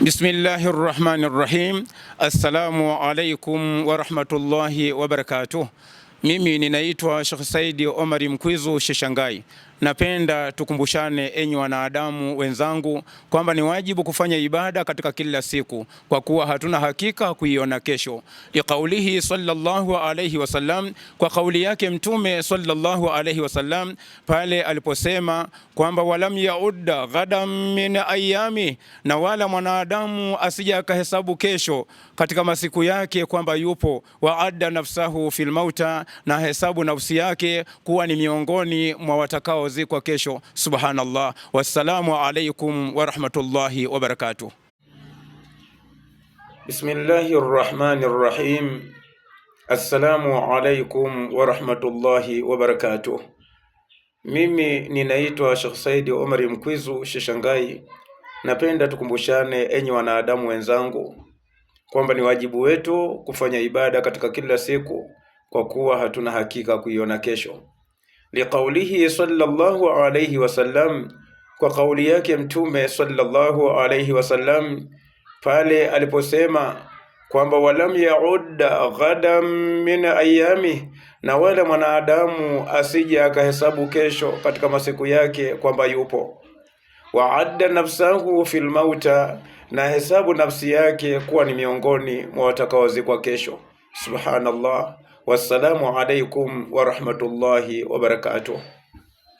Bismillahir Rahmanir Rahim. Assalamu alaikum wa rahmatullahi wa barakatuh. Mimi ninaitwa Sheikh Said Omar Mkwizu Sheshangai. Napenda tukumbushane enyi wanadamu wenzangu kwamba ni wajibu kufanya ibada katika kila siku kwa kuwa hatuna hakika kuiona kesho. Liqaulihi sallallahu alayhi wasallam, kwa kauli yake Mtume sallallahu alayhi wasallam pale aliposema kwamba walam yaudda ghadan min ayami, na wala mwanadamu asija akahesabu kesho katika masiku yake kwamba yupo, waadda nafsahu fil mauta, na hesabu nafsi yake kuwa ni miongoni mwa watakao zikwa kesho. Subhanallah. Wassalamu alaikum wa rahmatullahi wa barakatuh. Bismillahir Rahmanir Rahim. Assalamu alaikum wa rahmatullahi wa barakatuh. Mimi ninaitwa Sheikh Said Omar Mkwizu Sheshangai. Napenda tukumbushane enyi wanadamu wenzangu kwamba ni wajibu wetu kufanya ibada katika kila siku kwa kuwa hatuna hakika kuiona kesho. Liqaulihi sallallahu alayhi wasallam, kwa kauli yake Mtume sallallahu alayhi wasallam pale aliposema kwamba walam yaudda ghadan min ayami, na wala mwanadamu asije akahesabu kesho katika masiku yake kwamba yupo. Waadda nafsahu fil mauta, na hesabu nafsi yake kuwa ni miongoni mwa watakaozikwa kesho. Subhanallah. Wassalamu alaikum wa rahmatullahi wa barakatuh.